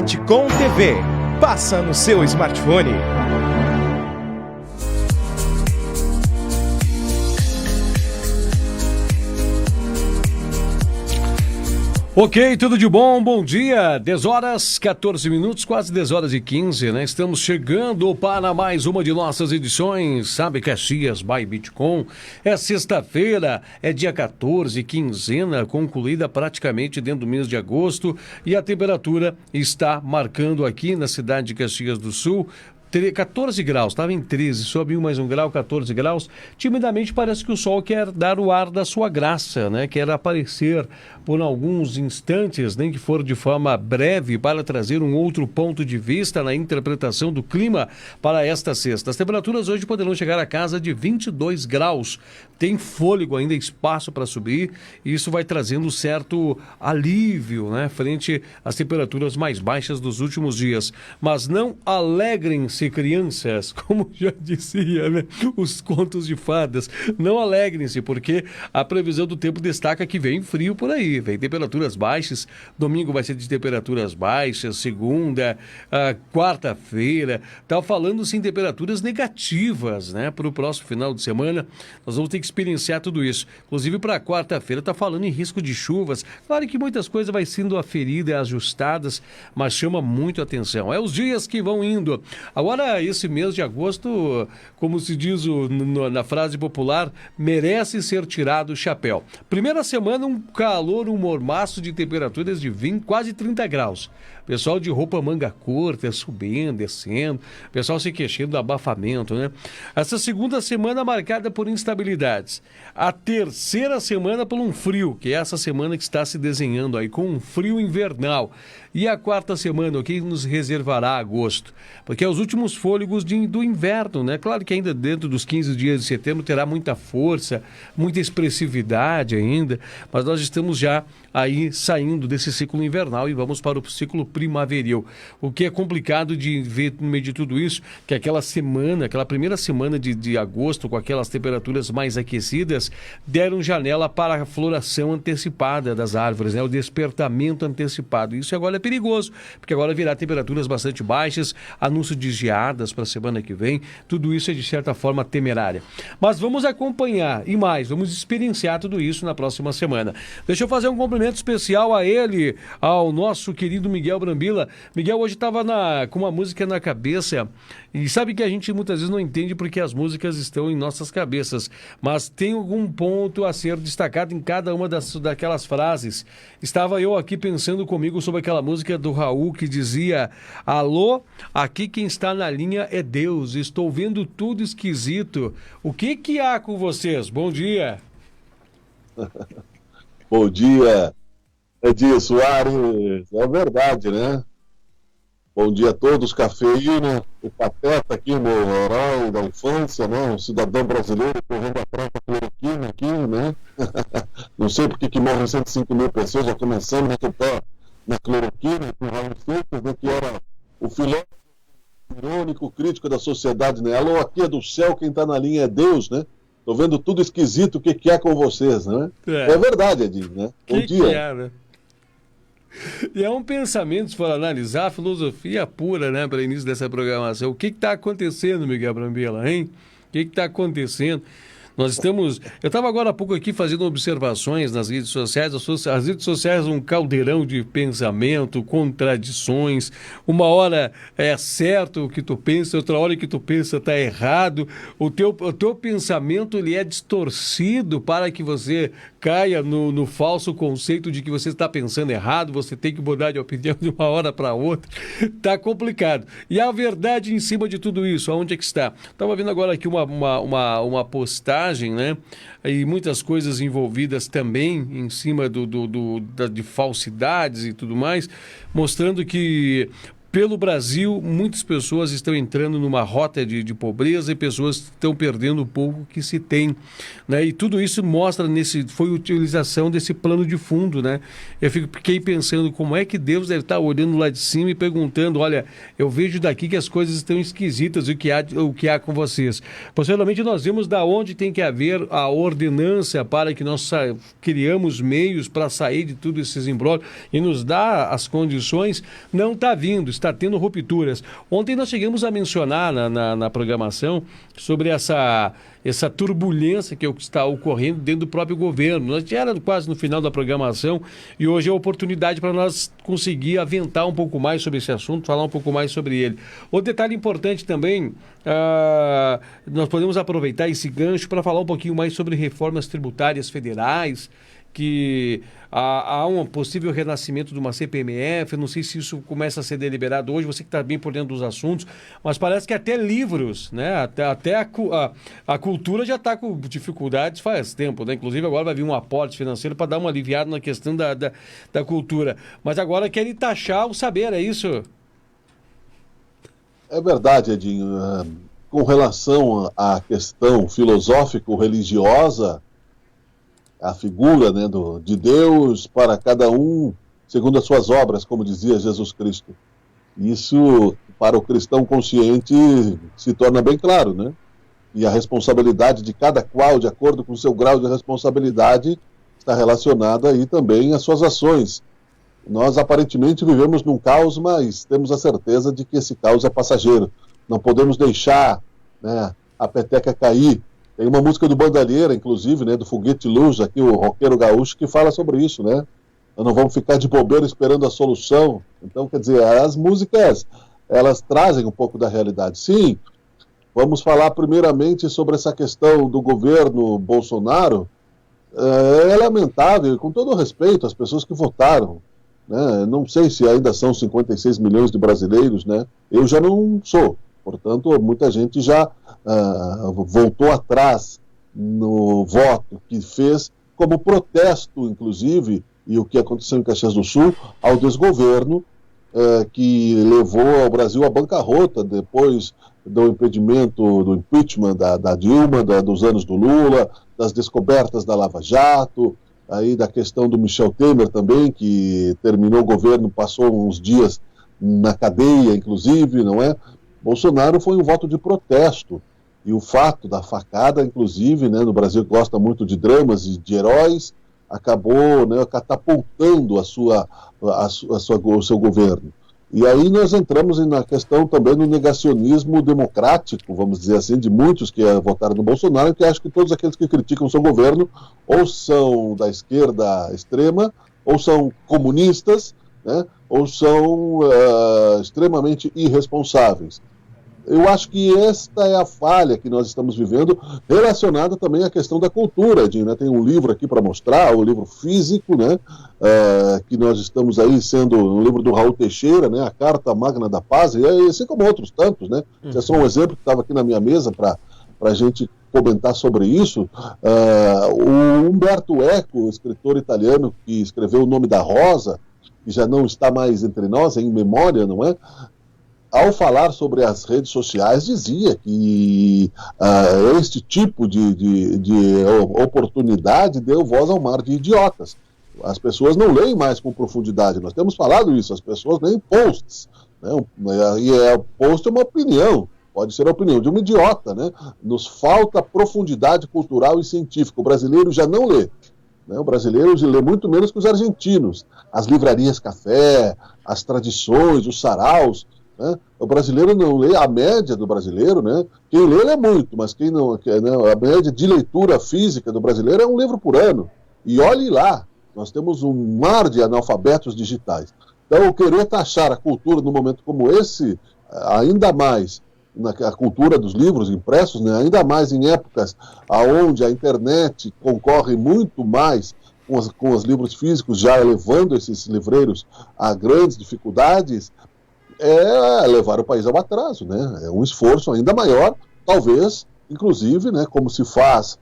Bitcom TV. Passa no seu smartphone. Ok, tudo de bom, bom dia, 10 horas, 14 minutos, quase 10 horas e 15, né? Estamos chegando para mais uma de nossas edições, sabe, Caxias by Bitcom. É sexta-feira, é dia 14, quinzena, concluída praticamente dentro do mês de agosto, e a temperatura está marcando aqui na cidade de Caxias do Sul 14 graus, estava em 13, subiu mais um grau, 14 graus. Timidamente parece que o sol quer dar o ar da sua graça, né? Quer aparecer por alguns instantes, nem que for de forma breve, para trazer um outro ponto de vista na interpretação do clima para esta sexta. As temperaturas hoje poderão chegar a casa de 22 graus. Tem fôlego ainda, espaço para subir, e isso vai trazendo certo alívio, né? Frente às temperaturas mais baixas dos últimos dias. Mas não alegrem-se, crianças, como já dizia, né? Os contos de fadas. Não alegrem-se, porque a previsão do tempo destaca que vem frio por aí, vem temperaturas baixas. Domingo vai ser de temperaturas baixas, segunda, quarta-feira, tá falando sim temperaturas negativas, né? Para o próximo final de semana, nós vamos ter que experienciar tudo isso. Inclusive para quarta-feira tá falando em risco de chuvas. Claro que muitas coisas vai sendo aferidas, ajustadas, mas chama muito atenção. É os dias que vão indo. Agora, esse mês de agosto, como se diz na frase popular, merece ser tirado o chapéu. Primeira semana, um calor, um mormaço de temperaturas de 20, quase 30 graus. Pessoal de roupa manga curta, subindo, descendo, pessoal se queixando do abafamento, né? Essa segunda semana marcada por instabilidades. A terceira semana por um frio, que é essa semana que está se desenhando aí, com um frio invernal. E a quarta semana, o que nos reservará agosto? Porque é os últimos fôlegos do inverno, né? Claro que ainda dentro dos 15 dias de setembro terá muita força, muita expressividade ainda, mas nós estamos já aí saindo desse ciclo invernal e vamos para o ciclo primaveril. O que é complicado de ver no meio de tudo isso, que aquela primeira semana de agosto, com aquelas temperaturas mais aquecidas, deram janela para a floração antecipada das árvores, né? O despertamento antecipado. Isso agora é perigoso, porque agora virá temperaturas bastante baixas, anúncio de geadas para a semana que vem, tudo isso é de certa forma temerária. Mas vamos acompanhar e mais, vamos experienciar tudo isso na próxima semana. Deixa eu fazer um cumprimento especial a ele, ao nosso querido Miguel Brambila. Miguel hoje estava com uma música na cabeça e sabe que a gente muitas vezes não entende porque as músicas estão em nossas cabeças, mas tem algum ponto a ser destacado em cada uma daquelas frases. Estava eu aqui pensando comigo sobre aquela música do Raul que dizia: alô, aqui quem está na linha é Deus, estou vendo tudo esquisito. O que há com vocês? Bom dia. Bom dia, Edinho Soares, é verdade, né? Bom dia a todos, cafeína, o Pateta aqui, meu herói da infância, né? Um cidadão brasileiro correndo atrás da cloroquina aqui, né? Não sei porque que morrem 105 mil pessoas, já começando na cloroquina, com o Raul Seixas, né? Que era o filósofo irônico, crítico da sociedade, né? Alô, aqui é do céu, quem tá na linha é Deus, né? Tô vendo tudo esquisito, o que é com vocês, né? É verdade, Edinho, né? Bom dia. Que é, né? E é um pensamento, se for analisar, a filosofia pura, né, para o início dessa programação. O que está acontecendo, Miguel Brambila, hein? O que está acontecendo? Eu estava agora há pouco aqui fazendo observações nas redes sociais. As redes sociais são um caldeirão de pensamento, contradições. Uma hora é certo o que tu pensa, outra hora que tu pensa está errado. O teu pensamento ele é distorcido para que você caia no falso conceito de que você está pensando errado, você tem que mudar de opinião de uma hora para outra. Tá complicado. E a verdade em cima de tudo isso, aonde é que está? Estava vendo agora aqui uma postagem, né? E muitas coisas envolvidas também em cima de falsidades e tudo mais, mostrando que pelo Brasil, muitas pessoas estão entrando numa rota de pobreza e pessoas estão perdendo o pouco que se tem, né? E tudo isso mostra foi a utilização desse plano de fundo, né? Fiquei pensando como é que Deus deve estar olhando lá de cima e perguntando, olha, eu vejo daqui que as coisas estão esquisitas, o que há com vocês. Possivelmente nós vemos da onde tem que haver a ordenança para que nós criamos meios para sair de tudo esses imbróglios e nos dá as condições, não está vindo, está tendo rupturas. Ontem nós chegamos a mencionar na programação sobre essa turbulência que está ocorrendo dentro do próprio governo. Nós já era quase no final da programação e hoje é a oportunidade para nós conseguir aventar um pouco mais sobre esse assunto, falar um pouco mais sobre ele. Outro detalhe importante também, nós podemos aproveitar esse gancho para falar um pouquinho mais sobre reformas tributárias federais, que há um possível renascimento de uma CPMF, eu não sei se isso começa a ser deliberado hoje, você que está bem por dentro dos assuntos, mas parece que até livros, né? Até a cultura já está com dificuldades faz tempo, né? Inclusive agora vai vir um aporte financeiro para dar uma aliviada na questão da cultura, mas agora querem taxar o saber, é isso? É verdade, Edinho. Com relação à questão filosófico-religiosa, a figura, né, de Deus para cada um segundo as suas obras, como dizia Jesus Cristo. Isso, para o cristão consciente, se torna bem claro, né? E a responsabilidade de cada qual, de acordo com o seu grau de responsabilidade, está relacionada aí também às suas ações. Nós, aparentemente, vivemos num caos, mas temos a certeza de que esse caos é passageiro. Não podemos deixar, né, a peteca cair. Tem uma música do Bandalheira, inclusive, né, do Foguete Luz, aqui, o roqueiro gaúcho, que fala sobre isso, né? Nós não vamos ficar de bobeira esperando a solução. Então, quer dizer, as músicas, elas trazem um pouco da realidade. Sim, vamos falar primeiramente sobre essa questão do governo Bolsonaro. É lamentável, com todo o respeito às pessoas que votaram, né? Não sei se ainda são 56 milhões de brasileiros, né? Eu já não sou. Portanto, muita gente já voltou atrás no voto que fez como protesto, inclusive, e o que aconteceu em Caxias do Sul, ao desgoverno que levou o Brasil à bancarrota depois do impedimento, do impeachment da Dilma, dos anos do Lula, das descobertas da Lava Jato, aí da questão do Michel Temer também, que terminou o governo, passou uns dias na cadeia, inclusive, não é? Bolsonaro foi um voto de protesto, e o fato da facada, inclusive, né, no Brasil que gosta muito de dramas e de heróis, acabou, né, catapultando o seu governo. E aí nós entramos na questão também do negacionismo democrático, vamos dizer assim, de muitos que votaram no Bolsonaro, que acham que todos aqueles que criticam o seu governo ou são da esquerda extrema, ou são comunistas, né, ou são extremamente irresponsáveis. Eu acho que esta é a falha que nós estamos vivendo, relacionada também à questão da cultura, Edinho, né? Tem um livro aqui para mostrar, um livro físico, né? Que nós estamos aí sendo um livro do Raul Teixeira, né? A Carta Magna da Paz, e assim como outros tantos, né? Esse é só um exemplo que estava aqui na minha mesa para a gente comentar sobre isso. O Umberto Eco, escritor italiano que escreveu O Nome da Rosa, que já não está mais entre nós, em memória, não é? Ao falar sobre as redes sociais, dizia que este tipo de oportunidade deu voz ao mar de idiotas. As pessoas não leem mais com profundidade. Nós temos falado isso, as pessoas leem posts, né? E post é uma opinião, pode ser a opinião de um idiota, né? Nos falta profundidade cultural e científica. O brasileiro já não lê. O brasileiro lê muito menos que os argentinos. As livrarias café, as tradições, os saraus, né? O brasileiro não lê, a média do brasileiro, né? Quem lê muito, mas quem não, né? A média de leitura física do brasileiro é um livro por ano. E olhe lá, nós temos um mar de analfabetos digitais. Então, querer taxar a cultura num momento como esse, ainda mais a cultura dos livros impressos, né? Ainda mais em épocas onde a internet concorre muito mais com os livros físicos, já levando esses livreiros a grandes dificuldades, é levar o país ao atraso, né? É um esforço ainda maior, talvez, inclusive, né, como se faz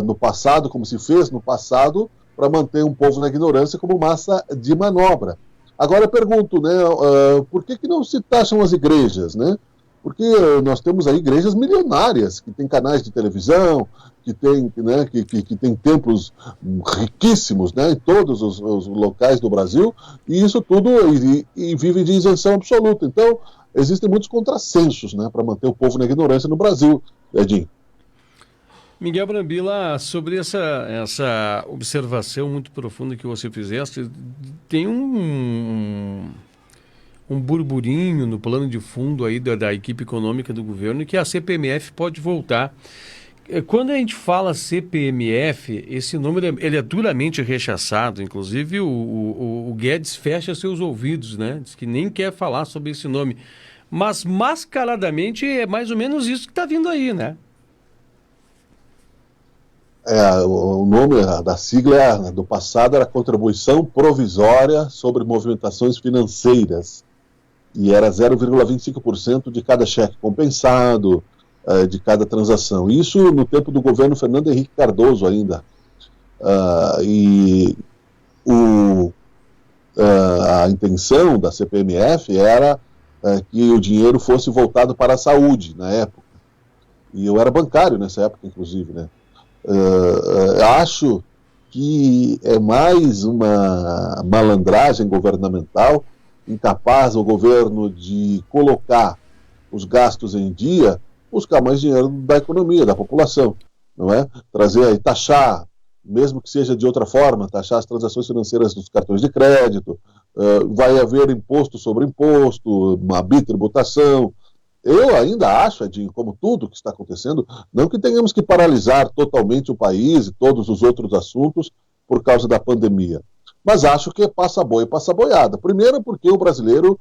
no passado, como se fez no passado, para manter um povo na ignorância como massa de manobra. Agora eu pergunto, né, por que não se taxam as igrejas, né? Porque nós temos aí igrejas milionárias, que têm canais de televisão, que têm, né, que têm templos riquíssimos, né, em todos os locais do Brasil, e isso tudo, e vive de isenção absoluta. Então, existem muitos contrassensos, né, para manter o povo na ignorância no Brasil, Edinho. Miguel Brambila, sobre essa observação muito profunda que você fizeste, tem um burburinho no plano de fundo aí da equipe econômica do governo que a CPMF pode voltar. Quando a gente fala CPMF, esse nome ele é duramente rechaçado. Inclusive o Guedes fecha seus ouvidos, né? Diz que nem quer falar sobre esse nome. Mas mascaradamente é mais ou menos isso que está vindo aí, né? O nome da sigla do passado era Contribuição Provisória sobre Movimentações Financeiras, e era 0,25% de cada cheque compensado, de cada transação. Isso no tempo do governo Fernando Henrique Cardoso ainda. A intenção da CPMF era que o dinheiro fosse voltado para a saúde, na época. E eu era bancário nessa época, inclusive, né? Acho que é mais uma malandragem governamental, incapaz o governo de colocar os gastos em dia, buscar mais dinheiro da economia, da população, não é? Trazer aí, taxar, mesmo que seja de outra forma, taxar as transações financeiras dos cartões de crédito, vai haver imposto sobre imposto, uma bitributação. Eu ainda acho, Edinho, como tudo que está acontecendo, não que tenhamos que paralisar totalmente o país e todos os outros assuntos por causa da pandemia, mas acho que passa boi e passa boiada. Primeiro porque o brasileiro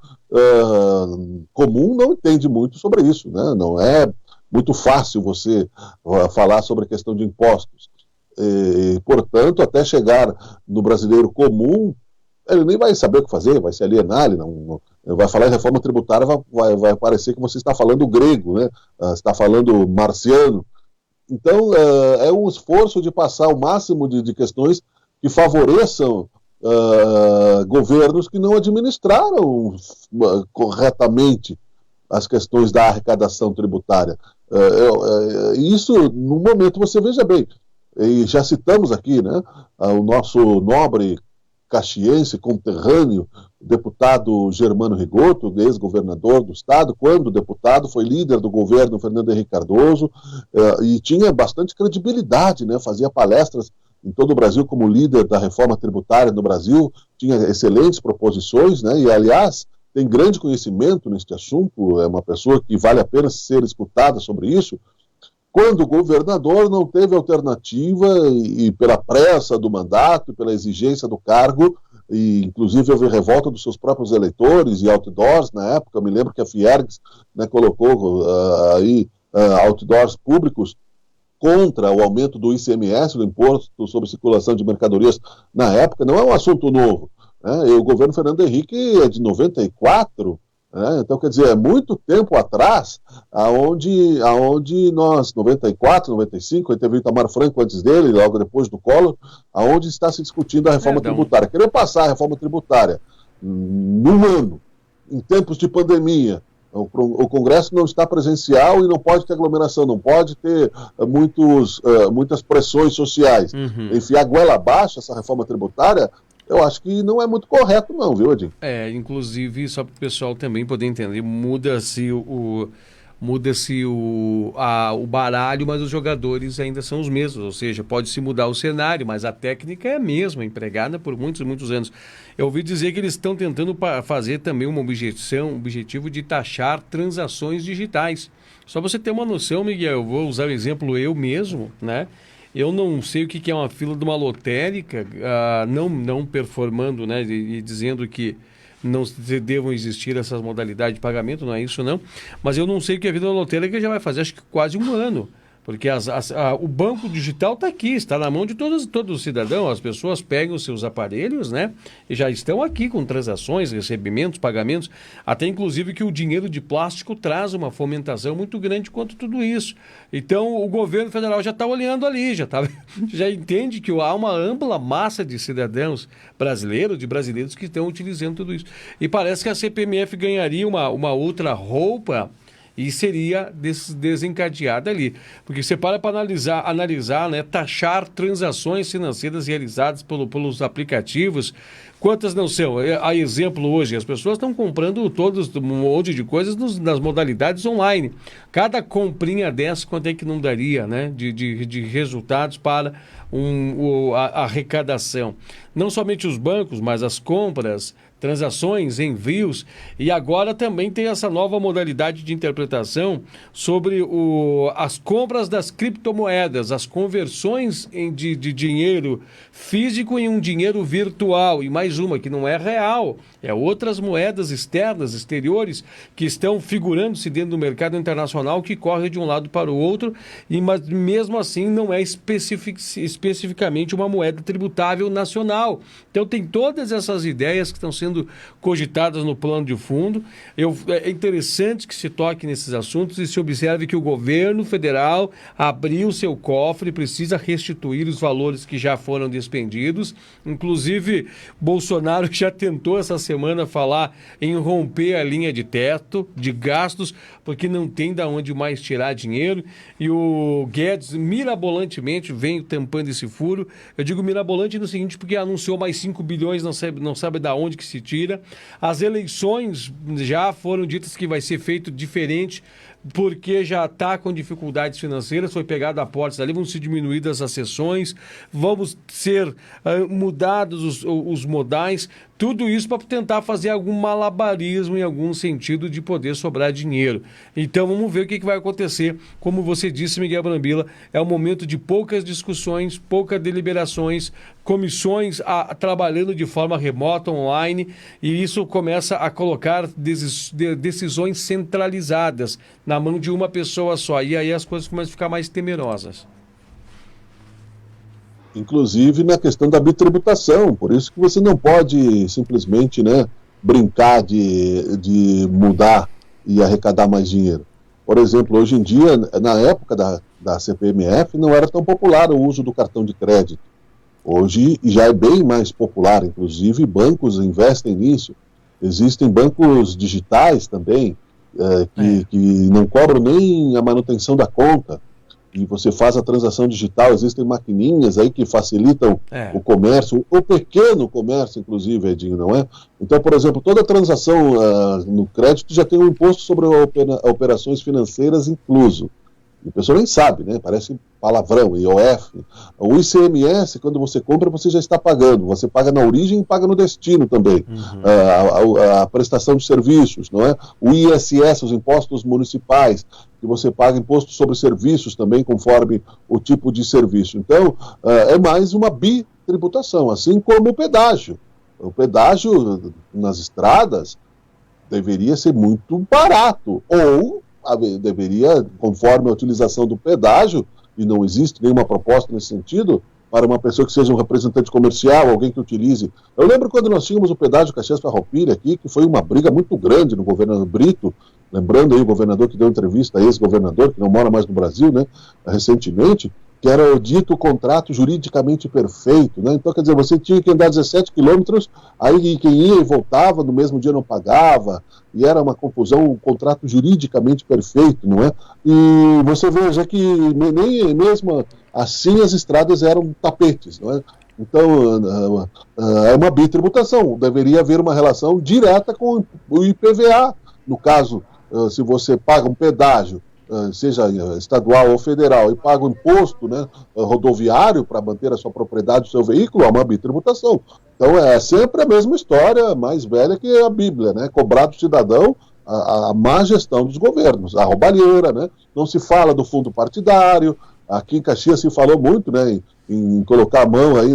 comum não entende muito sobre isso, né? Não é muito fácil você falar sobre a questão de impostos. Portanto, até chegar no brasileiro comum, ele nem vai saber o que fazer, vai se alienar, ele não vai falar em reforma tributária, vai parecer que você está falando grego, né? Está falando marciano. Então, é um esforço de passar o máximo de questões que favoreçam governos que não administraram corretamente as questões da arrecadação tributária. Isso, no momento, você veja bem, e já citamos aqui, né, o nosso nobre caxiense, conterrâneo, deputado Germano Rigoto, ex-governador do estado, quando deputado, foi líder do governo Fernando Henrique Cardoso, e tinha bastante credibilidade, né, fazia palestras em todo o Brasil como líder da reforma tributária no Brasil, tinha excelentes proposições, né, e aliás, tem grande conhecimento neste assunto, é uma pessoa que vale a pena ser escutada sobre isso. Quando o governador não teve alternativa e pela pressa do mandato, pela exigência do cargo, e inclusive houve revolta dos seus próprios eleitores e outdoors na época, eu me lembro que a Fiergs, né, colocou outdoors públicos contra o aumento do ICMS, do Imposto sobre Circulação de Mercadorias, na época, não é um assunto novo, né? E o governo Fernando Henrique é de 94, então, quer dizer, é muito tempo atrás, aonde nós, 94, 95, aí teve o Itamar Franco antes dele, logo depois do Collor, aonde está se discutindo a reforma tributária. Querer passar a reforma tributária num ano, em tempos de pandemia, o Congresso não está presencial e não pode ter aglomeração, não pode ter muitas pressões sociais. Enfiar goela abaixo essa reforma tributária, eu acho que não é muito correto não, viu, Edinho? Inclusive, só para o pessoal também poder entender, muda-se o baralho, mas os jogadores ainda são os mesmos, ou seja, pode-se mudar o cenário, mas a técnica é a mesma, empregada por muitos e muitos anos. Eu ouvi dizer que eles estão tentando fazer também um objetivo de taxar transações digitais. Só para você ter uma noção, Miguel, eu vou usar o exemplo eu mesmo, né? Eu não sei o que é uma fila de uma lotérica, não performando, né, e dizendo que não devam existir essas modalidades de pagamento, não é isso não, mas eu não sei o que a vida da lotérica já vai fazer, acho que quase um ano, Porque o banco digital está aqui, está na mão de todo o cidadão. As pessoas pegam os seus aparelhos, né? E já estão aqui com transações, recebimentos, pagamentos. Até inclusive que o dinheiro de plástico traz uma fomentação muito grande quanto tudo isso. Então o governo federal já está olhando ali, já entende que há uma ampla massa de cidadãos brasileiros, de brasileiros que estão utilizando tudo isso. E parece que a CPMF ganharia uma outra roupa e seria desencadeada ali. Porque você para analisar, né, taxar transações financeiras realizadas pelos aplicativos, quantas não são? A exemplo hoje, as pessoas estão comprando um monte de coisas nas modalidades online. Cada comprinha dessa, quanto é que não daria, né, de resultados para a arrecadação? Não somente os bancos, mas as compras, transações, envios, e agora também tem essa nova modalidade de interpretação sobre as compras das criptomoedas, as conversões de dinheiro físico em um dinheiro virtual, e mais uma que não é real, é outras moedas exteriores, que estão figurando-se dentro do mercado internacional, que corre de um lado para o outro, mas mesmo assim não é especificamente uma moeda tributável nacional. Então tem todas essas ideias que estão sendo cogitadas no plano de fundo. É interessante que se toque nesses assuntos e se observe que o governo federal abriu seu cofre, precisa restituir os valores que já foram despendidos. Inclusive, Bolsonaro já tentou essa semana falar em romper a linha de teto de gastos, porque não tem de onde mais tirar dinheiro, e o Guedes mirabolantemente vem tampando esse furo. Eu digo mirabolante no seguinte, porque anunciou mais 5 bilhões, não sabe de onde que se tira. As eleições já foram ditas que vai ser feito diferente, porque já está com dificuldades financeiras, foi pegado a portas ali, vão ser diminuídas as sessões, vamos ser mudados os modais, tudo isso para tentar fazer algum malabarismo em algum sentido de poder sobrar dinheiro. Então vamos ver o que vai acontecer. Como você disse, Miguel Brambila, é um momento de poucas discussões, poucas deliberações, comissões trabalhando de forma remota, online, e isso começa a colocar decisões centralizadas na mão de uma pessoa só, e aí as coisas começam a ficar mais temerosas. Inclusive na questão da bitributação, por isso que você não pode simplesmente, né, brincar de mudar e arrecadar mais dinheiro. Por exemplo, hoje em dia, na época da CPMF, não era tão popular o uso do cartão de crédito. Hoje já é bem mais popular, inclusive bancos investem nisso. Existem bancos digitais também, que não cobram nem a manutenção da conta, e você faz a transação digital. Existem maquininhas aí que facilitam o comércio, o pequeno comércio, inclusive, Edinho, não é? Então, por exemplo, toda transação no crédito já tem um imposto sobre operações financeiras incluso. E a pessoa nem sabe, né? Parece palavrão, IOF. O ICMS, quando você compra, você já está pagando. Você paga na origem e paga no destino também. A prestação de serviços, não é? O ISS, os impostos municipais, que você paga imposto sobre serviços também, conforme o tipo de serviço. Então, é mais uma bitributação, assim como o pedágio. O pedágio nas estradas deveria ser muito barato, ou deveria, conforme a utilização do pedágio, e não existe nenhuma proposta nesse sentido, para uma pessoa que seja um representante comercial, alguém que utilize. Eu lembro quando nós tínhamos o pedágio Caxias-Farroupilha aqui, que foi uma briga muito grande no governo Brito, lembrando aí o governador que deu entrevista a ex-governador, que não mora mais no Brasil, né, recentemente, que era o dito contrato juridicamente perfeito, né? Então, quer dizer, você tinha que andar 17 quilômetros, aí quem ia e voltava, no mesmo dia não pagava, e era uma confusão, um contrato juridicamente perfeito, não é? E você veja que nem mesmo assim as estradas eram tapetes, não é? Então, é uma bitributação, deveria haver uma relação direta com o IPVA, no caso, se você paga um pedágio, seja estadual ou federal, e paga o imposto, né, rodoviário para manter a sua propriedade, o seu veículo, é uma bitributação. Então é sempre a mesma história, mais velha que a Bíblia, né? Cobrar do cidadão a má gestão dos governos, a roubalheira, né? Não se fala do fundo partidário, Aqui em Caxias se falou muito, né, em colocar a mão aí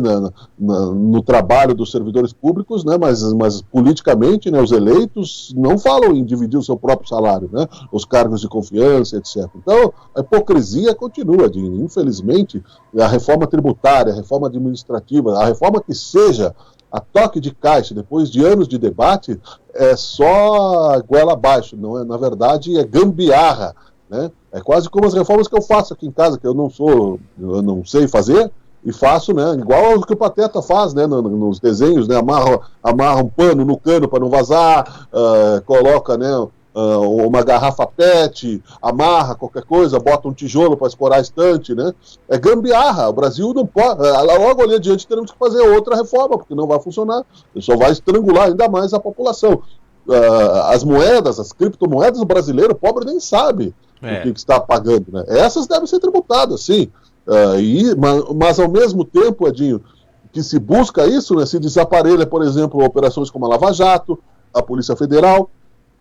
no trabalho dos servidores públicos, né, mas politicamente, né, os eleitos não falam em dividir o seu próprio salário, né, os cargos de confiança, etc. Então, a hipocrisia continua, Dini. Infelizmente, a reforma tributária, a reforma administrativa, a reforma que seja a toque de caixa, depois de anos de debate, é só goela abaixo, não é? Na verdade, é gambiarra, né? É quase como as reformas que eu faço aqui em casa, que eu não sei fazer, e faço, né, igual o que o Pateta faz, né, nos desenhos, né, amarra um pano no cano para não vazar, coloca, né, uma garrafa PET, amarra qualquer coisa, bota um tijolo para escorar a estante, né? É gambiarra. O Brasil não pode. Logo ali adiante teremos que fazer outra reforma, porque não vai funcionar. Só vai estrangular ainda mais a população. As moedas, as criptomoedas, o brasileiro pobre nem sabe o que está pagando, né? Essas devem ser tributadas, sim. Mas ao mesmo tempo, Edinho, que se busca isso, né, se desaparelha, por exemplo, operações como a Lava Jato, a Polícia Federal.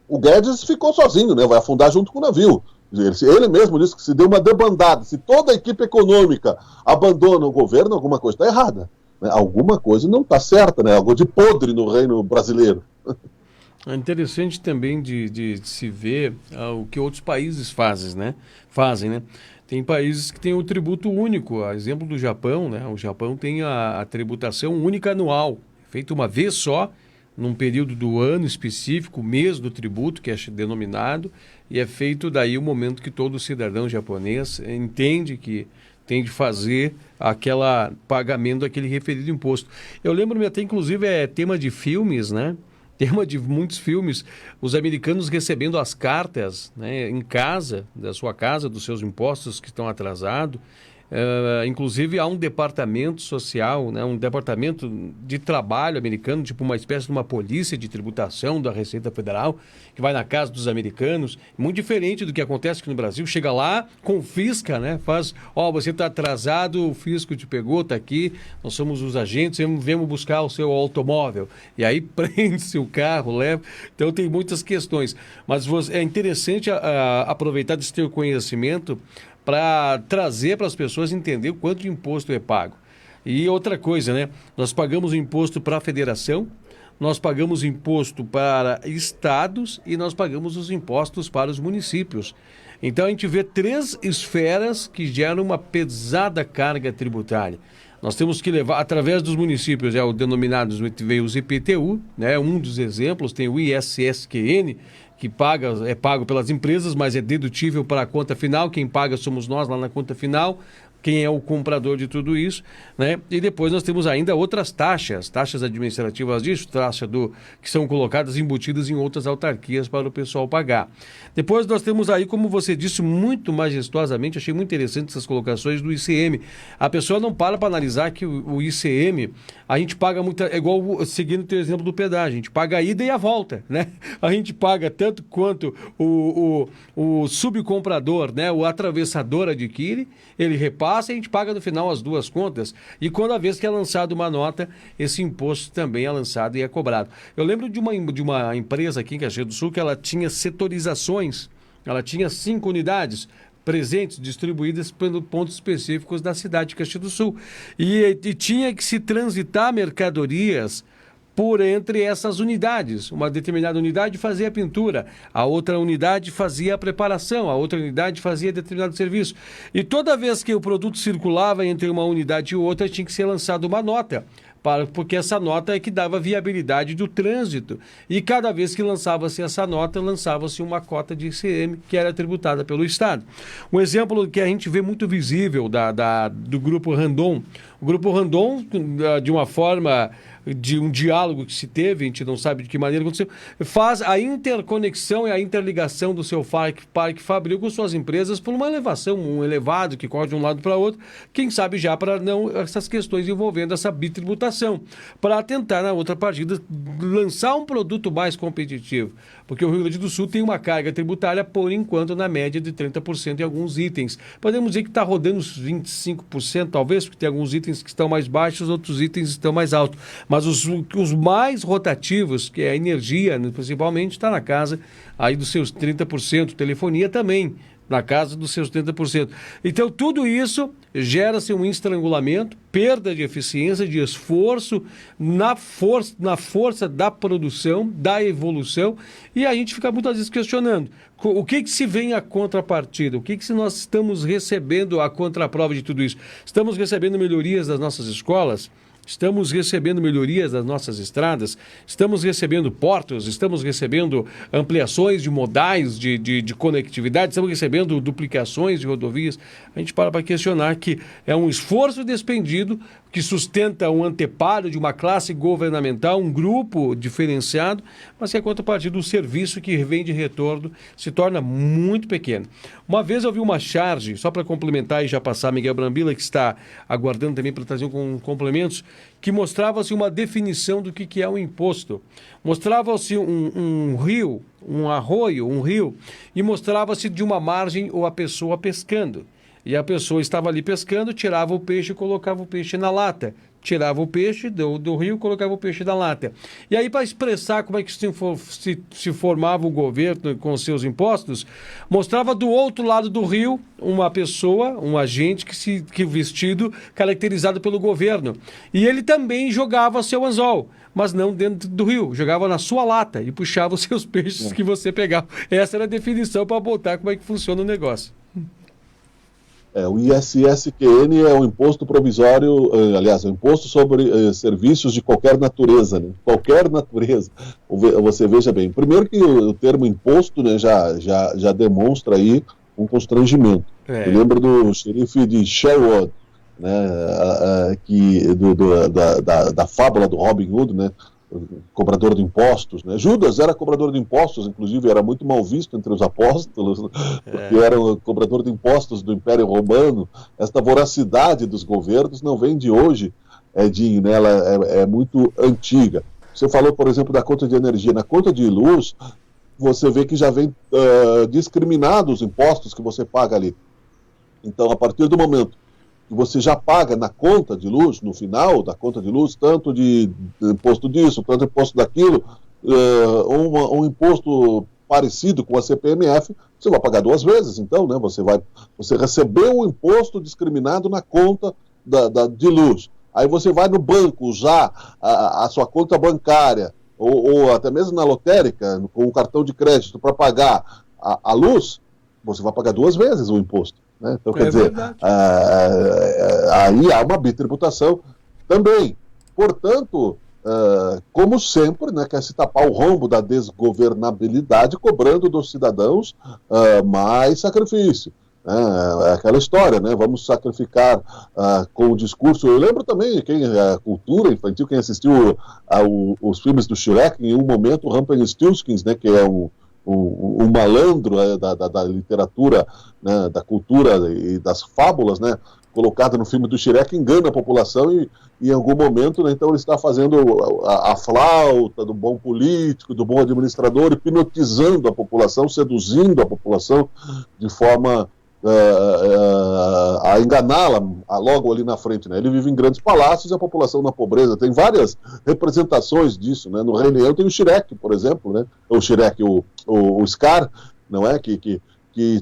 O Guedes ficou sozinho, né? Vai afundar junto com o navio. Ele mesmo disse que se deu uma debandada. Se toda a equipe econômica abandona o governo, alguma coisa está errada, né? Alguma coisa não está certa, né? Algo de podre no reino brasileiro. É interessante também de se ver o que outros países fazem, né? Tem países que têm o tributo único. A exemplo do Japão, né? O Japão tem a tributação única anual, feita uma vez só, num período do ano específico, mês do tributo, que é denominado, e é feito daí o momento que todo cidadão japonês entende que tem de fazer aquele pagamento daquele referido imposto. Eu lembro-me até, inclusive, tema de filmes, né? Tema de muitos filmes, os americanos recebendo as cartas, né, em casa, da sua casa, dos seus impostos que estão atrasados. Inclusive há um departamento social, né, um departamento de trabalho americano, tipo uma espécie de uma polícia de tributação da Receita Federal, que vai na casa dos americanos, muito diferente do que acontece aqui no Brasil. Chega lá, confisca, né, faz, você está atrasado, o fisco te pegou, está aqui, nós somos os agentes, viemos buscar o seu automóvel, e aí prende-se o carro, leva. Então tem muitas questões, mas é interessante aproveitar desse teu conhecimento para trazer para as pessoas entender o quanto de imposto é pago. E outra coisa, né? Nós pagamos imposto para a federação, nós pagamos imposto para estados e nós pagamos os impostos para os municípios. Então a gente vê 3 esferas que geram uma pesada carga tributária. Nós temos que levar, através dos municípios, o denominado os IPTU, né? Um dos exemplos, tem o ISSQN, que é pago pelas empresas, mas é dedutível para a conta final. Quem paga somos nós lá na conta final. Quem é o comprador de tudo isso, né? E depois nós temos ainda outras taxas administrativas disso, que são colocadas, embutidas em outras autarquias para o pessoal pagar. Depois nós temos aí, como você disse, muito majestosamente, achei muito interessante essas colocações do ICM. A pessoa não para analisar que o ICM, a gente paga muito, é igual, seguindo o teu exemplo do pedágio, a gente paga a ida e a volta, né? A gente paga tanto quanto o subcomprador, né? O atravessador adquire, ele repassa, e a gente paga no final as duas contas. E quando a vez que é lançada uma nota, esse imposto também é lançado e é cobrado. Eu lembro de uma empresa aqui em Caxias do Sul que ela tinha setorizações, ela tinha 5 unidades presentes, distribuídas por pontos específicos da cidade de Caxias do Sul. E tinha que se transitar mercadorias por entre essas unidades. Uma determinada unidade fazia a pintura, a outra unidade fazia a preparação, a outra unidade fazia determinado serviço. E toda vez que o produto circulava entre uma unidade e outra, tinha que ser lançada uma nota, porque essa nota é que dava viabilidade do trânsito. E cada vez que lançava-se essa nota, lançava-se uma cota de ICM que era tributada pelo Estado. Um exemplo que a gente vê muito visível do Grupo Randon. O Grupo Randon, de uma forma, de um diálogo que se teve, a gente não sabe de que maneira aconteceu, faz a interconexão e a interligação do seu parque fabril com suas empresas por uma elevação, um elevado que corre de um lado para outro, quem sabe já para não essas questões envolvendo essa bitributação, para tentar na outra partida lançar um produto mais competitivo, porque o Rio Grande do Sul tem uma carga tributária, por enquanto, na média de 30% em alguns itens. Podemos dizer que está rodando uns 25%, talvez, porque tem alguns itens que estão mais baixos, outros itens estão mais altos. Mas os mais rotativos, que é a energia, principalmente, está na casa aí dos seus 30%, telefonia também. na casa dos seus 70%. Então, tudo isso gera-se um estrangulamento, perda de eficiência, de esforço na força da produção, da evolução, e a gente fica muitas vezes questionando o que se vem a contrapartida, o que nós estamos recebendo a contraprova de tudo isso. Estamos recebendo melhorias das nossas escolas? Estamos recebendo melhorias das nossas estradas, estamos recebendo portos, estamos recebendo ampliações de modais de conectividade, estamos recebendo duplicações de rodovias. A gente para questionar que é um esforço despendido que sustenta um anteparo de uma classe governamental, um grupo diferenciado, mas que a contrapartida do serviço que vem de retorno se torna muito pequeno. Uma vez eu vi uma charge, só para complementar e já passar Miguel Brambila, que está aguardando também para trazer complementos, que mostrava-se uma definição do que é um imposto. Mostrava-se um rio, um arroio, um rio, e mostrava-se de uma margem ou a pessoa pescando. E a pessoa estava ali pescando, tirava o peixe e colocava o peixe na lata. Tirava o peixe do rio e colocava o peixe na lata. E aí, para expressar como é que se formava o governo com os seus impostos, mostrava do outro lado do rio uma pessoa, um agente que vestido caracterizado pelo governo. E ele também jogava seu anzol, mas não dentro do rio, jogava na sua lata e puxava os seus peixes que você pegava. Essa era a definição para botar como é que funciona o negócio. O ISSQN é um imposto provisório, aliás, é um imposto sobre serviços de qualquer natureza, né? Qualquer natureza. Você veja bem, primeiro que o termo imposto, né, já demonstra aí um constrangimento. Eu lembro do xerife de Sherwood, né, da fábula do Robin Hood, né, cobrador de impostos, né? Judas era cobrador de impostos, inclusive era muito mal visto entre os apóstolos, porque era o cobrador de impostos do Império Romano. Esta voracidade dos governos não vem de hoje, Edinho, né? Ela é muito antiga. Você falou, por exemplo, da conta de energia. Na conta de luz, você vê que já vem discriminados os impostos que você paga ali. Então, a partir do momento que você já paga na conta de luz, no final da conta de luz, tanto de imposto disso, tanto de imposto daquilo, um imposto parecido com a CPMF, você vai pagar 2 vezes, então, né? Você recebeu o imposto discriminado na conta de luz. Aí você vai no banco usar a sua conta bancária, ou até mesmo na lotérica, com o cartão de crédito para pagar a luz, você vai pagar 2 vezes o imposto. Né? Então, quer dizer, aí há uma bitributação também. Portanto, como sempre, né, quer se tapar o rombo da desgovernabilidade, cobrando dos cidadãos mais sacrifício. É aquela história, né? Vamos sacrificar com o discurso. Eu lembro também, a cultura infantil, quem assistiu os filmes do Shrek, em um momento, o Rumpelstiltskin, né, que é um malandro da literatura, né, da cultura e das fábulas, né, colocado no filme do Shrek, engana a população e em algum momento, né, então ele está fazendo a flauta do bom político, do bom administrador, hipnotizando a população, seduzindo a população de forma a enganá-la logo ali na frente, né? Ele vive em grandes palácios e a população na pobreza. Tem várias representações disso, né? No Rei Leão tem o Shrek, por exemplo, né? O Shrek, o Scar, não é? Que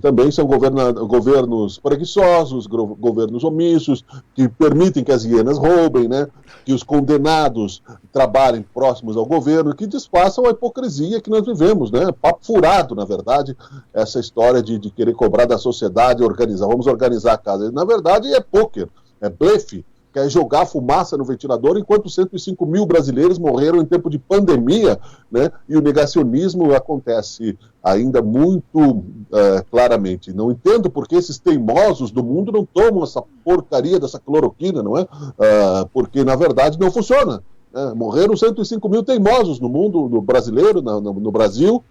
também são governos preguiçosos, governos omissos, que permitem que as hienas roubem, né? Que os condenados trabalhem próximos ao governo, que disfarçam a hipocrisia que nós vivemos, né? Papo furado, na verdade, essa história de querer cobrar da sociedade, vamos organizar a casa. Na verdade, é pôquer, é blefe, quer jogar fumaça no ventilador, enquanto 105 mil brasileiros morreram em tempo de pandemia, né? E o negacionismo acontece ainda muito claramente. Não entendo por que esses teimosos do mundo não tomam essa porcaria dessa cloroquina, não é? Porque, na verdade, não funciona. Morreram 105 mil teimosos no mundo, no brasileiro, no Brasil,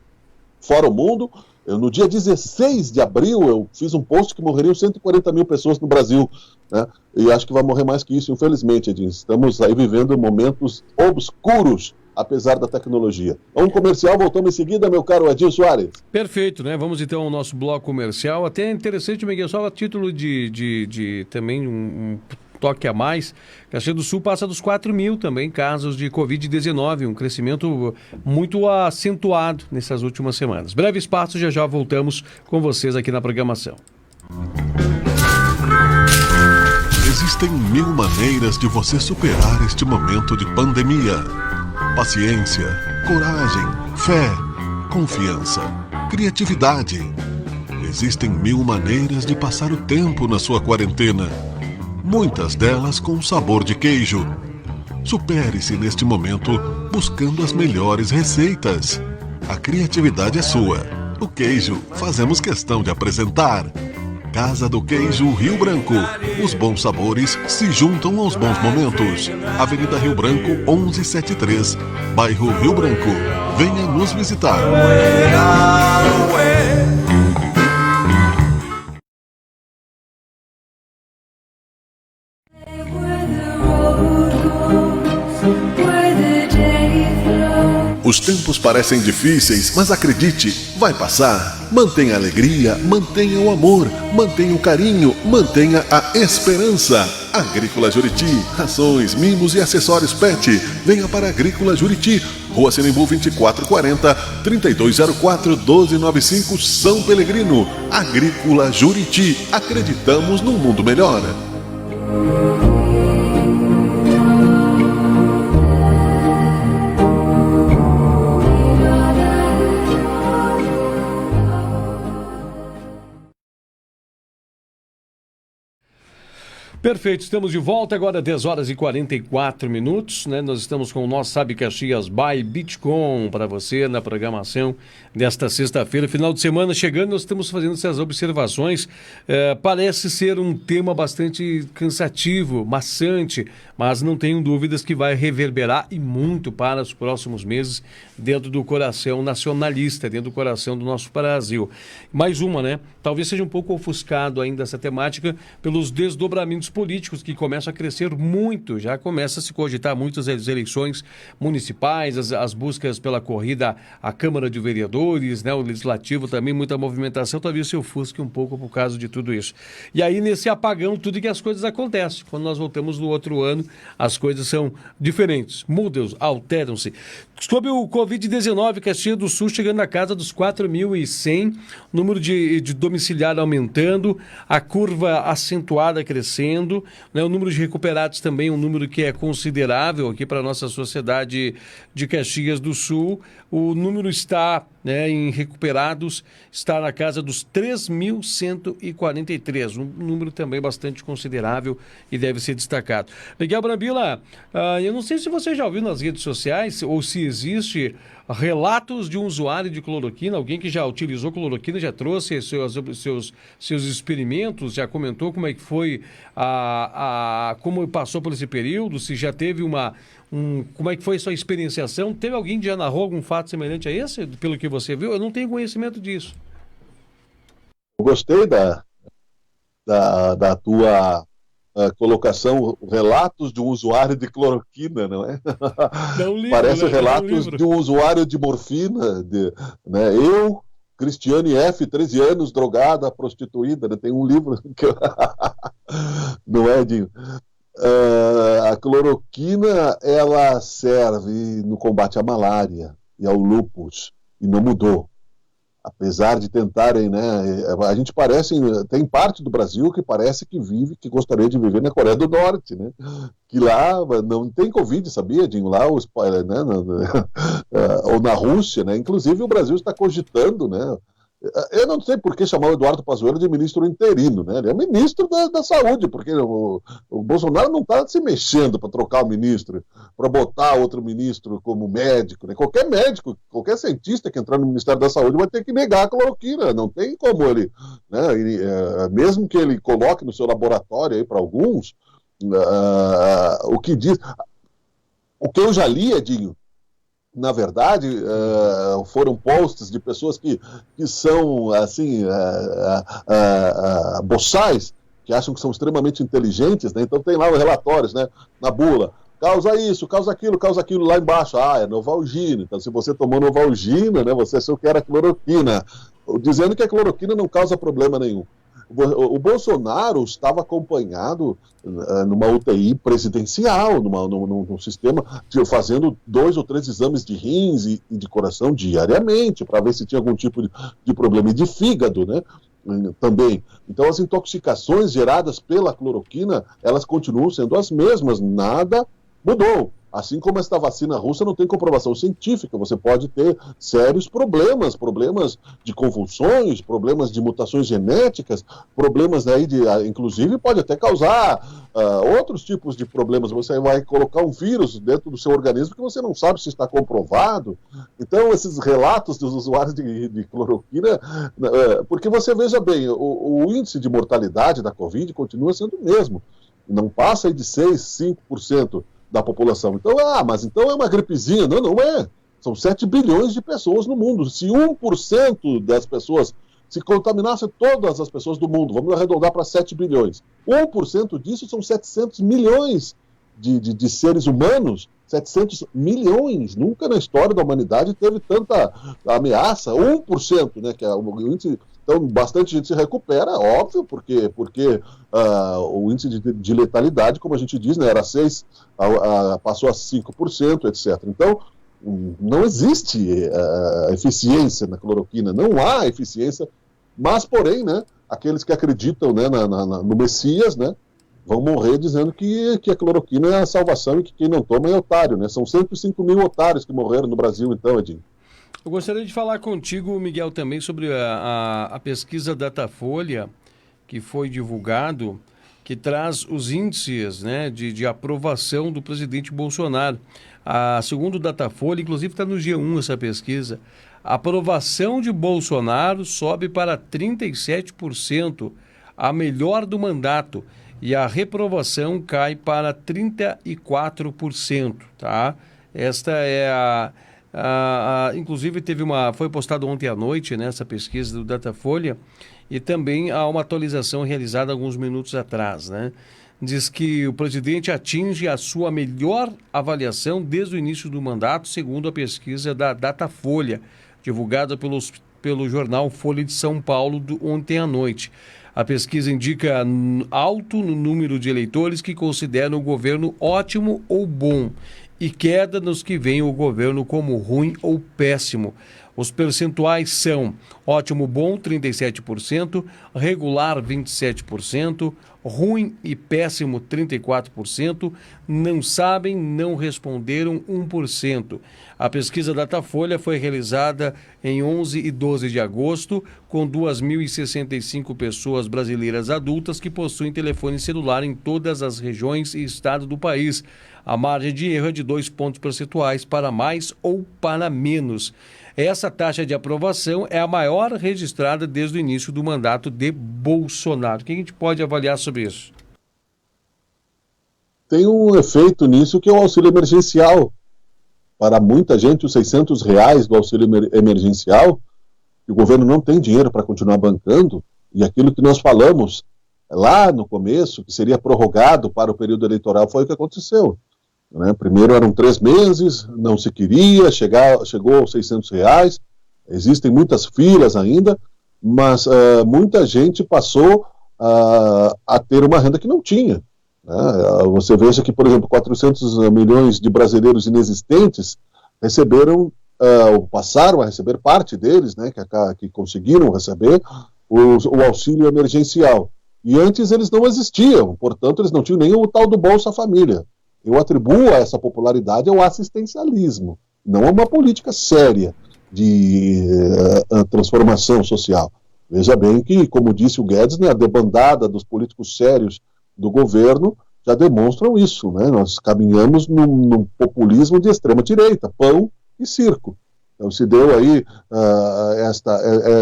fora o mundo. No dia 16 de abril, eu fiz um post que morreriam 140 mil pessoas no Brasil, né? E acho que vai morrer mais que isso, infelizmente, Edinho. Estamos aí vivendo momentos obscuros, apesar da tecnologia. Um comercial, voltamos em seguida, meu caro Edinho Soares. Perfeito, né? Vamos então ao nosso bloco comercial. Até é interessante, Miguel, só a título de também toque a mais. Caxias do Sul passa dos 4.000 também casos de Covid-19, um crescimento muito acentuado nessas últimas semanas. Breve espaço, já voltamos com vocês aqui na programação. Existem 1000 maneiras de você superar este momento de pandemia. Paciência, coragem, fé, confiança, criatividade. Existem 1000 maneiras de passar o tempo na sua quarentena. Muitas delas com sabor de queijo. Supere-se neste momento buscando as melhores receitas. A criatividade é sua. O queijo fazemos questão de apresentar. Casa do Queijo Rio Branco. Os bons sabores se juntam aos bons momentos. Avenida Rio Branco, 1173, bairro Rio Branco. Venha nos visitar. Os tempos parecem difíceis, mas acredite, vai passar. Mantenha a alegria, mantenha o amor, mantenha o carinho, mantenha a esperança. Agrícola Juriti, rações, mimos e acessórios pet. Venha para a Agrícola Juriti, Rua Sinimbu 2440, 3204-1295, São Pelegrino. Agrícola Juriti, acreditamos num mundo melhor. Perfeito, estamos de volta agora, 10 horas e 44 minutos, né? Nós estamos com o nosso Sabe Caxias by Bitcom para você na programação desta sexta-feira. Final de semana chegando, nós estamos fazendo essas observações. Parece ser um tema bastante cansativo, maçante, mas não tenho dúvidas que vai reverberar e muito para os próximos meses dentro do coração nacionalista, dentro do coração do nosso Brasil. Mais uma, né? Talvez seja um pouco ofuscado ainda essa temática pelos desdobramentos políticos que começam a crescer muito, já começa a se cogitar muitas eleições municipais, as buscas pela corrida à Câmara de Vereadores, né, o Legislativo também, muita movimentação, talvez se ofusque um pouco por causa de tudo isso. E aí nesse apagão, tudo que as coisas acontecem. Quando nós voltamos no outro ano, as coisas são diferentes, mudam, alteram-se. Sobre o Covid-19, Caxias do Sul chegando na casa dos 4.100, número de domiciliar aumentando, a curva acentuada crescendo, né? O número de recuperados também é um número que é considerável aqui para a nossa sociedade de Caxias do Sul. O número está, né, em recuperados, está na casa dos 3.143, um número também bastante considerável e deve ser destacado. Miguel Brambila, eu não sei se você já ouviu nas redes sociais ou se existe relatos de um usuário de cloroquina, alguém que já utilizou cloroquina, já trouxe seus experimentos, já comentou como é que foi, como passou por esse período, se já teve como é que foi a sua experienciação? Teve alguém que já narrou algum fato semelhante a esse, pelo que você viu? Eu não tenho conhecimento disso. Eu gostei da tua colocação, relatos de um usuário de cloroquina, não é? Parece, né? Relatos de um usuário de morfina, né? Eu, Cristiane F., 13 anos, drogada, prostituída, né? Tem um livro que não é, Dinho? A cloroquina, ela serve no combate à malária e ao lúpus, e não mudou. Apesar de tentarem, né, a gente tem parte do Brasil que parece que gostaria de viver na Coreia do Norte, né, que lá não tem Covid, sabia, Dinho? Lá, né, ou na Rússia, né, inclusive o Brasil está cogitando, né, eu não sei por que chamar o Eduardo Pazuello de ministro interino, né? Ele é ministro da saúde, porque o Bolsonaro não está se mexendo para trocar o ministro, para botar outro ministro como médico, né? Qualquer médico, qualquer cientista que entrar no Ministério da Saúde vai ter que negar a cloroquina, não tem como ele, né? Mesmo que ele coloque no seu laboratório aí para alguns, o que eu já li, Edinho, na verdade, foram posts de pessoas que são, assim, boçais, que acham que são extremamente inteligentes, né? Então tem lá os relatórios, né, na bula. Causa isso, causa aquilo, lá embaixo. É Novalgina. Então, se você tomou Novalgina, né, você achou que era cloroquina. Dizendo que a cloroquina não causa problema nenhum. o Bolsonaro estava acompanhado numa UTI presidencial, num sistema, fazendo 2 ou 3 exames de rins e de coração diariamente, para ver se tinha algum tipo de problema, e de fígado, né? Também. Então, as intoxicações geradas pela cloroquina, elas continuam sendo as mesmas, nada mudou. Assim como esta vacina russa não tem comprovação científica, você pode ter sérios problemas de convulsões, problemas de mutações genéticas, problemas aí inclusive pode até causar outros tipos de problemas. Você vai colocar um vírus dentro do seu organismo que você não sabe se está comprovado. Então, esses relatos dos usuários de cloroquina, porque você veja bem, o índice de mortalidade da Covid continua sendo o mesmo, não passa aí de 6%, 5% da população. Então, mas então é uma gripezinha. Não, não é. São 7 bilhões de pessoas no mundo. Se 1% das pessoas, se contaminasse todas as pessoas do mundo, vamos arredondar para 7 bilhões. 1% disso são 700 milhões de seres humanos. 700 milhões. Nunca na história da humanidade teve tanta ameaça. 1%, né, que é o índice. Então, bastante gente se recupera, óbvio, porque o índice de letalidade, como a gente diz, né, era 6%, passou a 5%, etc. Então, não existe eficiência na cloroquina, não há eficiência, mas, porém, né, aqueles que acreditam, né, no Messias, né, vão morrer dizendo que a cloroquina é a salvação e que quem não toma é otário, né? São 105 mil otários que morreram no Brasil, então, Edinho. Eu gostaria de falar contigo, Miguel, também sobre a pesquisa Datafolha, que foi divulgado, que traz os índices, né, de aprovação do presidente Bolsonaro. Segundo o Datafolha, inclusive está no G1 essa pesquisa, a aprovação de Bolsonaro sobe para 37%, a melhor do mandato, e a reprovação cai para 34%, tá? Esta é inclusive foi postado ontem à noite, né, essa pesquisa do Datafolha, e também há uma atualização realizada alguns minutos atrás, né? Diz que o presidente atinge a sua melhor avaliação desde o início do mandato, segundo a pesquisa da Datafolha, divulgada pelo jornal Folha de São Paulo ontem à noite. A pesquisa indica alto no número de eleitores que consideram o governo ótimo ou bom, e queda nos que veem o governo como ruim ou péssimo. Os percentuais são ótimo bom 37%, regular 27%, ruim e péssimo 34%, não sabem, não responderam 1%. A pesquisa Datafolha foi realizada em 11 e 12 de agosto, com 2.065 pessoas brasileiras adultas que possuem telefone celular em todas as regiões e estados do país. A margem de erro é de 2 pontos percentuais para mais ou para menos. Essa taxa de aprovação é a maior registrada desde o início do mandato de Bolsonaro. O que a gente pode avaliar sobre isso? Tem um efeito nisso que é o auxílio emergencial. Para muita gente, os R$600 do auxílio emergencial, que o governo não tem dinheiro para continuar bancando, e aquilo que nós falamos lá no começo, que seria prorrogado para o período eleitoral, foi o que aconteceu. Né? Primeiro eram 3 meses, não se queria, chegou aos R$600, existem muitas filas ainda, mas muita gente passou a ter uma renda que não tinha. Né? Você veja que, por exemplo, 400 milhões de brasileiros inexistentes receberam, ou passaram a receber, parte deles, né, que conseguiram receber o auxílio emergencial. E antes eles não existiam, portanto eles não tinham nem o tal do Bolsa Família. Eu atribuo essa popularidade ao assistencialismo, não a uma política séria de transformação social. Veja bem que, como disse o Guedes, né, a debandada dos políticos sérios do governo já demonstram isso. Né? Nós caminhamos num populismo de extrema direita, pão e circo. Então se deu aí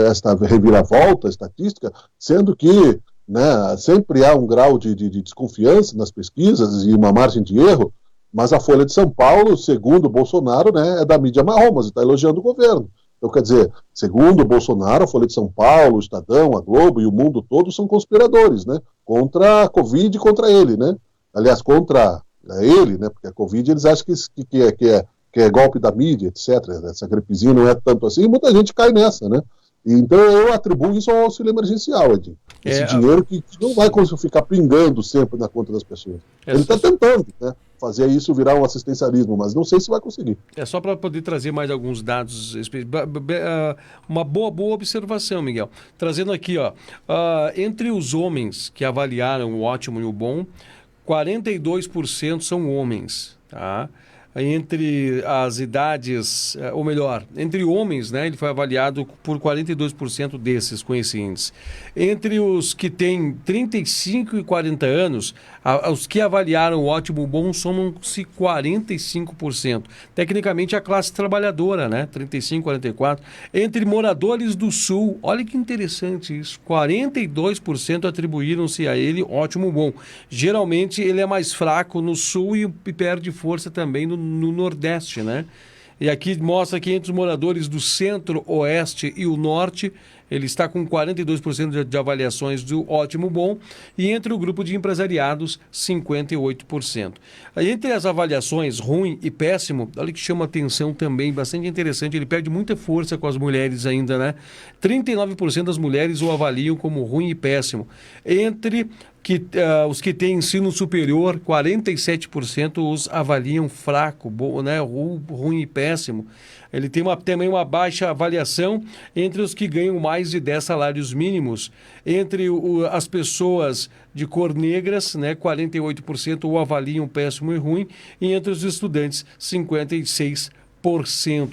esta reviravolta estatística, sendo que, né, sempre há um grau de desconfiança nas pesquisas e uma margem de erro, mas a Folha de São Paulo, segundo o Bolsonaro, né, é da mídia marrom, mas está elogiando o governo. Então, quer dizer, segundo o Bolsonaro, a Folha de São Paulo, o Estadão, a Globo e o mundo todo são conspiradores, né, contra a Covid e contra ele, né? Aliás, contra ele, né, porque a Covid eles acham que é golpe da mídia, etc. Essa gripezinha não é tanto assim, e muita gente cai nessa, né? Então eu atribuo isso ao auxílio emergencial, Edinho. Esse dinheiro que não vai ficar pingando sempre na conta das pessoas. Ele está tentando, né, fazer isso virar um assistencialismo, mas não sei se vai conseguir. É só para poder trazer mais alguns dados. Uma boa observação, Miguel. Trazendo aqui, entre os homens que avaliaram o ótimo e o bom, 42% são homens, tá? Entre as idades, ou melhor, entre homens, né, ele foi avaliado por 42% desses com esse índice. Entre os que têm 35 e 40 anos, os que avaliaram o ótimo e bom somam-se 45%. Tecnicamente, a classe trabalhadora, né, 35, 44. Entre moradores do Sul, olha que interessante isso, 42% atribuíram-se a ele ótimo e bom. Geralmente, ele é mais fraco no Sul e perde força também no Nordeste, né? E aqui mostra que entre os moradores do Centro, Oeste e o Norte, ele está com 42% de avaliações do ótimo bom, e entre o grupo de empresariados, 58%. Entre as avaliações ruim e péssimo, olha que chama atenção também, bastante interessante, ele perde muita força com as mulheres ainda, né? 39% das mulheres o avaliam como ruim e péssimo. Entre os que têm ensino superior, 47% os avaliam fraco, bom, né? Ruim e péssimo. Ele tem também uma baixa avaliação entre os que ganham mais de 10 salários mínimos. Entre as pessoas de cor negras, né, 48% o avaliam péssimo e ruim, e entre os estudantes, 56%.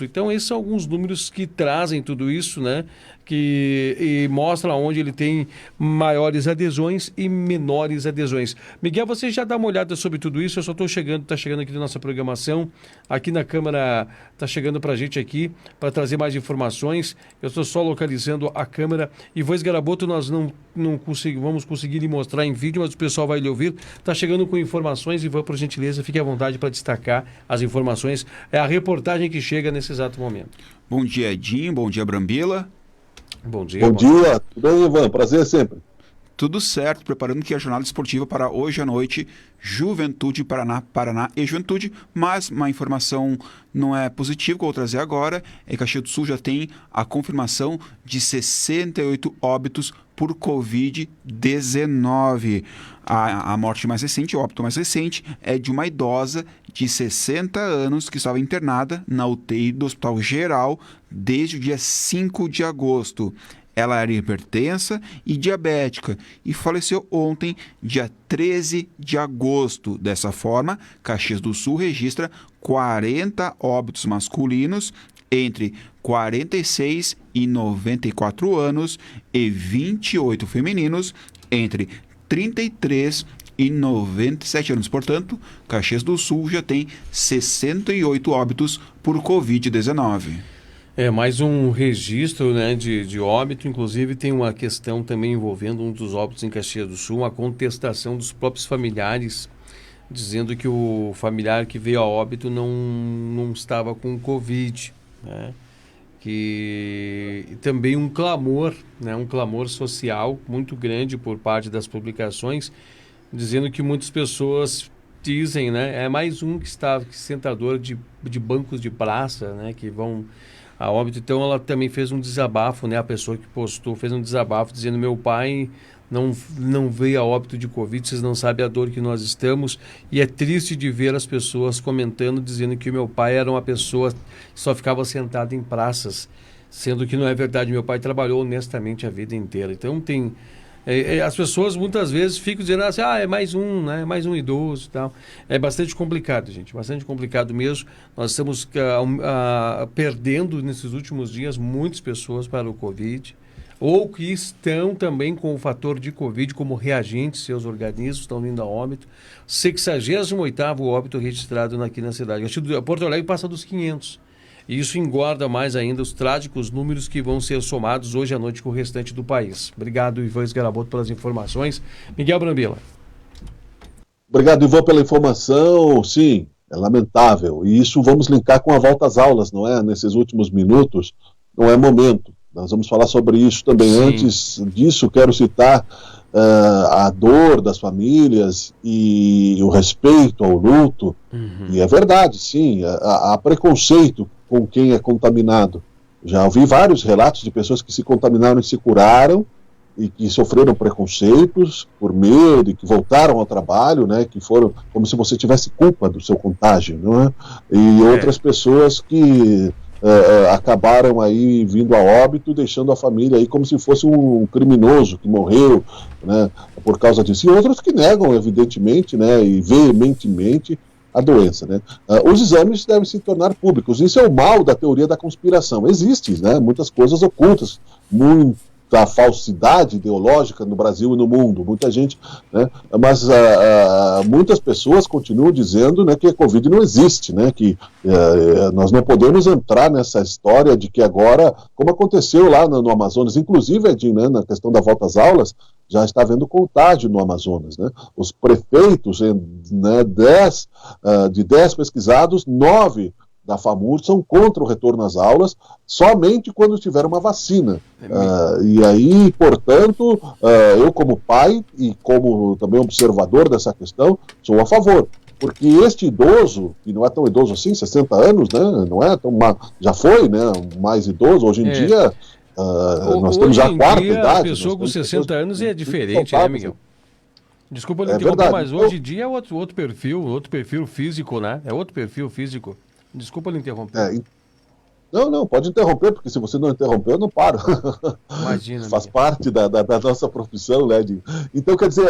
Então, esses são alguns números que trazem tudo isso, né? E mostram onde ele tem maiores adesões e menores adesões. Miguel, você já dá uma olhada sobre tudo isso? Eu só estou chegando, está chegando aqui na nossa programação, aqui na câmera, está chegando para a gente aqui, para trazer mais informações. Eu estou só localizando a câmera. E Voz Garaboto nós não vamos conseguir lhe mostrar em vídeo, mas o pessoal vai lhe ouvir. Está chegando com informações e vou, por gentileza, fique à vontade para destacar as informações. É a reportagem que chega nesse exato momento. Bom dia, Edinho. Bom dia, Brambila. Bom dia. Tudo bem, Ivan? Prazer sempre. Tudo certo, preparando aqui a jornada esportiva para hoje à noite, Juventude, Paraná e Juventude, mas uma informação não é positiva que eu vou trazer agora, é que Caxias do Sul já tem a confirmação de 68 óbitos por Covid-19. A morte mais recente, o óbito mais recente, é de uma idosa de 60 anos que estava internada na UTI do Hospital Geral desde o dia 5 de agosto. Ela era hipertensa e diabética e faleceu ontem, dia 13 de agosto. Dessa forma, Caxias do Sul registra 40 óbitos masculinos entre 46 e 94 anos e 28 femininos entre 33 e 97 anos. Portanto, Caxias do Sul já tem 68 óbitos por Covid-19. É mais um registro, né, de óbito. Inclusive tem uma questão também envolvendo um dos óbitos em Caxias do Sul, a contestação dos próprios familiares, dizendo que o familiar que veio a óbito não estava com Covid, né? E também um clamor, né, um clamor social muito grande por parte das publicações, dizendo que muitas pessoas dizem, né, é mais um que está sentador de bancos de praça, né, que vão a óbito. Então ela também fez um desabafo, né? A pessoa que postou fez um desabafo dizendo: meu pai não veio a óbito de Covid, vocês não sabem a dor que nós estamos, e é triste de ver as pessoas comentando, dizendo que o meu pai era uma pessoa que só ficava sentado em praças, sendo que não é verdade. Meu pai trabalhou honestamente a vida inteira. Então tem... as pessoas muitas vezes ficam dizendo assim, é mais um, né? Mais um idoso e tal. É bastante complicado, gente, bastante complicado mesmo. Nós estamos perdendo nesses últimos dias muitas pessoas para o Covid, ou que estão também com o fator de Covid como reagente, seus organismos estão indo a óbito. 68º óbito registrado aqui na cidade. Porto Alegre passa dos 500. E isso engorda mais ainda os trágicos números que vão ser somados hoje à noite com o restante do país. Obrigado, Ivan Garaboto, pelas informações. Miguel Brambila. Obrigado, Ivan, pela informação. Sim, é lamentável. E isso vamos linkar com a volta às aulas, não é? Nesses últimos minutos, não é momento. Nós vamos falar sobre isso também. Sim. Antes disso, quero citar a dor das famílias e o respeito ao luto. Uhum. E é verdade, sim, há preconceito com quem é contaminado. Já ouvi vários relatos de pessoas que se contaminaram e se curaram, e que sofreram preconceitos por medo, e que voltaram ao trabalho, né, que foram como se você tivesse culpa do seu contágio, não é? E outras pessoas que acabaram aí vindo a óbito, deixando a família aí como se fosse um criminoso que morreu, né, por causa disso. E outros que negam, evidentemente, né, e veementemente a doença, né? Os exames devem se tornar públicos. Isso é o mal da teoria da conspiração. Existem, né, muitas coisas ocultas, muita falsidade ideológica no Brasil e no mundo, muita gente, né, mas muitas pessoas continuam dizendo, né, que a Covid não existe, né, que nós não podemos entrar nessa história de que agora, como aconteceu lá no Amazonas, inclusive, Edinho, né, na questão da volta às aulas, já está havendo contágio no Amazonas, né? Os prefeitos, né, de 10 pesquisados, 9 da FAMURS são contra o retorno às aulas, somente quando tiver uma vacina. E aí, portanto, eu como pai e como também observador dessa questão, sou a favor. Porque este idoso, que não é tão idoso assim, 60 anos, né, não é tão já foi, né, mais idoso, hoje em dia... nós temos já a quarta idade. A pessoa com 60 anos é diferente, né, Miguel? Desculpa não interromper, mas hoje em dia é outro perfil físico, né? É outro perfil físico. Desculpa lhe interromper. Não, pode interromper, porque se você não interromper, eu não paro. Imagina. Faz parte da nossa profissão, né? Então, quer dizer,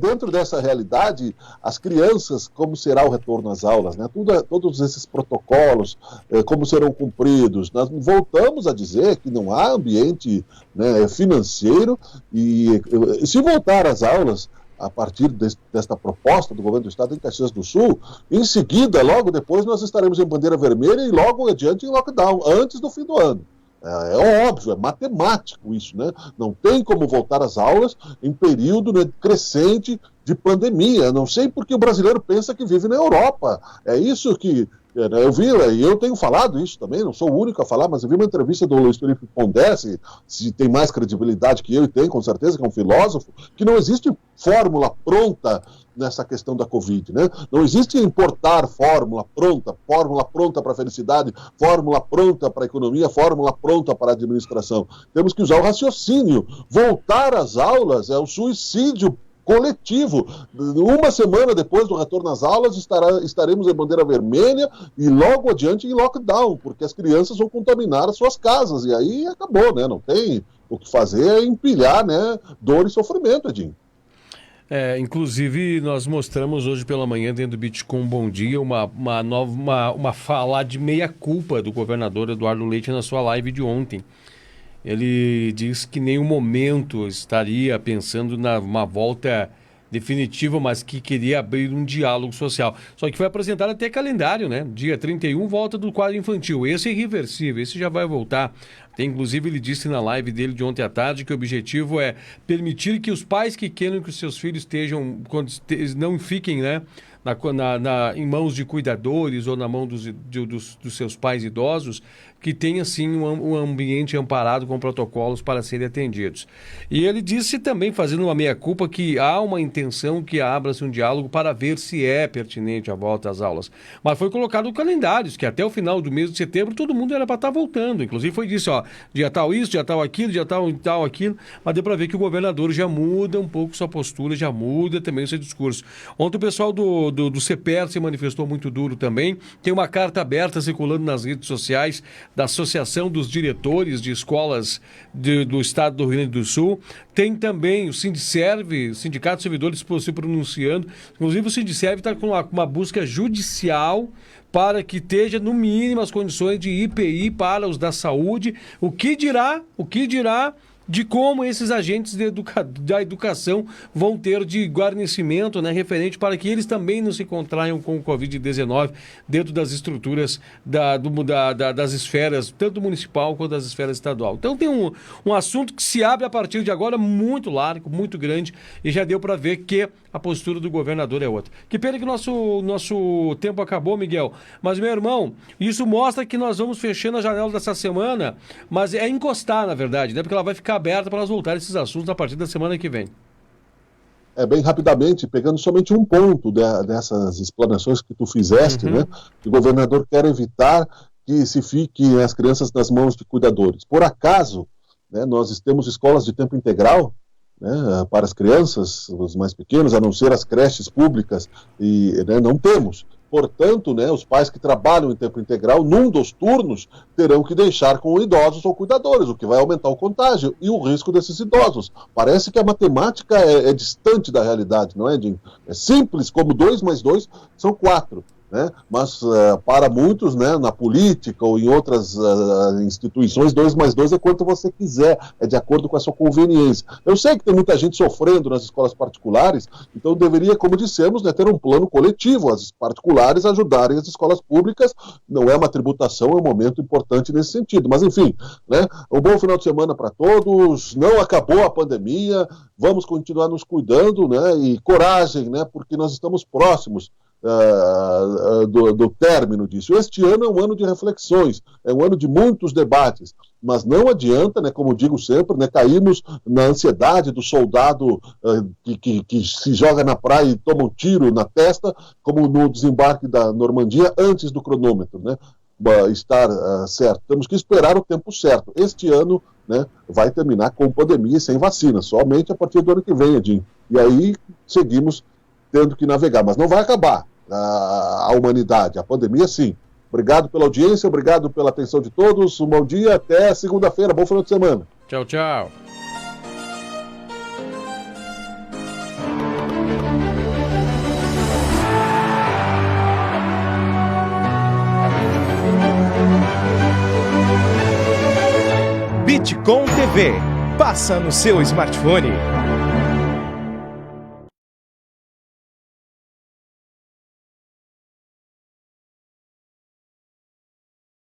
dentro dessa realidade, as crianças, como será o retorno às aulas, né? Todos esses protocolos, como serão cumpridos, nós voltamos a dizer que não há ambiente, né, financeiro, e se voltar às aulas, a partir desta proposta do governo do estado em Caxias do Sul, em seguida, logo depois, nós estaremos em bandeira vermelha e logo adiante em lockdown, antes do fim do ano. É óbvio, é matemático isso, né? Não tem como voltar às aulas em período, né, crescente de pandemia. Não sei porque o brasileiro pensa que vive na Europa. É isso que... Eu vi, e eu tenho falado isso também, não sou o único a falar, mas eu vi uma entrevista do Luiz Felipe Pondé, se tem mais credibilidade que eu, e tem, com certeza, que é um filósofo, que não existe fórmula pronta nessa questão da Covid, né? Não existe importar fórmula pronta para a felicidade, fórmula pronta para a economia, fórmula pronta para a administração. Temos que usar o raciocínio. Voltar às aulas é o suicídio coletivo. Uma semana depois do retorno às aulas, estaremos em bandeira vermelha e logo adiante em lockdown, porque as crianças vão contaminar as suas casas, e aí acabou, né? Não tem o que fazer, é empilhar, né, dor e sofrimento, Edinho. Inclusive, nós mostramos hoje pela manhã, dentro do Bitcoin Bom Dia, uma fala de meia-culpa do governador Eduardo Leite na sua live de ontem. Ele diz que em nenhum momento estaria pensando numa volta definitiva, mas que queria abrir um diálogo social. Só que foi apresentado até calendário, né? Dia 31, volta do quadro infantil. Esse é irreversível, esse já vai voltar. Inclusive, ele disse na live dele de ontem à tarde que o objetivo é permitir que os pais que queiram que os seus filhos não fiquem, né, em mãos de cuidadores ou na mão dos seus pais idosos, que tenha sim um ambiente amparado com protocolos para serem atendidos. E ele disse também, fazendo uma meia-culpa, que há uma intenção que abra-se um diálogo para ver se é pertinente a volta às aulas. Mas foi colocado calendários, que até o final do mês de setembro todo mundo era para estar voltando. Inclusive foi disso, dia tal isso, dia tal aquilo, dia tal aquilo. Mas deu para ver que o governador já muda um pouco sua postura, já muda também o seu discurso. Ontem o pessoal do CEPER se manifestou muito duro também. Tem uma carta aberta circulando nas redes sociais da Associação dos Diretores de Escolas do Estado do Rio Grande do Sul. Tem também o Sindicerv, Sindicato de Servidores, se pronunciando. Inclusive o Sindicerv está com uma busca judicial para que esteja, no mínimo, as condições de IPI para os da saúde. O que dirá de como esses agentes da educação vão ter de guarnecimento, né, referente para que eles também não se contraiam com o Covid-19 dentro das estruturas das esferas, tanto municipal quanto das esferas estadual. Então tem um assunto que se abre a partir de agora muito largo, muito grande, e já deu para ver que a postura do governador é outra. Que pena que o nosso tempo acabou, Miguel. Mas, meu irmão, isso mostra que nós vamos fechando a janela dessa semana, mas é encostar, na verdade, né? Porque ela vai ficar aberta para nós voltar esses assuntos a partir da semana que vem. Bem rapidamente, pegando somente um ponto dessas explanações que tu fizeste, né? Que o governador quer evitar que se fiquem as crianças nas mãos de cuidadores. Por acaso, né, nós temos escolas de tempo integral, né, para as crianças, os mais pequenos, a não ser as creches públicas, e né, não temos. Portanto, né, os pais que trabalham em tempo integral, num dos turnos, terão que deixar com idosos ou cuidadores, o que vai aumentar o contágio e o risco desses idosos. Parece que a matemática é distante da realidade, não é, Jim? É simples, como 2 mais 2 são 4. Né? Mas para muitos, né, na política ou em outras instituições, 2 mais 2 é quanto você quiser, é de acordo com a sua conveniência. Eu sei que tem muita gente sofrendo nas escolas particulares, então deveria, como dissemos, né, ter um plano coletivo, as particulares ajudarem as escolas públicas, não é uma tributação, é um momento importante nesse sentido. Mas enfim, né, um bom final de semana para todos, não acabou a pandemia, vamos continuar nos cuidando, né, e coragem, né, porque nós estamos próximos do término disso. Este ano é um ano de reflexões, é um ano de muitos debates, mas não adianta, né, como digo sempre, né, cairmos na ansiedade do soldado que se joga na praia e toma um tiro na testa, como no desembarque da Normandia, antes do cronômetro, né, estar certo. Temos que esperar o tempo certo. Este ano, né, vai terminar com pandemia e sem vacina, somente a partir do ano que vem, Edinho. E aí seguimos tendo que navegar, mas não vai acabar a humanidade, a pandemia sim. Obrigado pela audiência, obrigado pela atenção de todos, um bom dia, até segunda-feira, bom final de semana. Tchau, tchau. Bitcom TV. Passa no seu smartphone.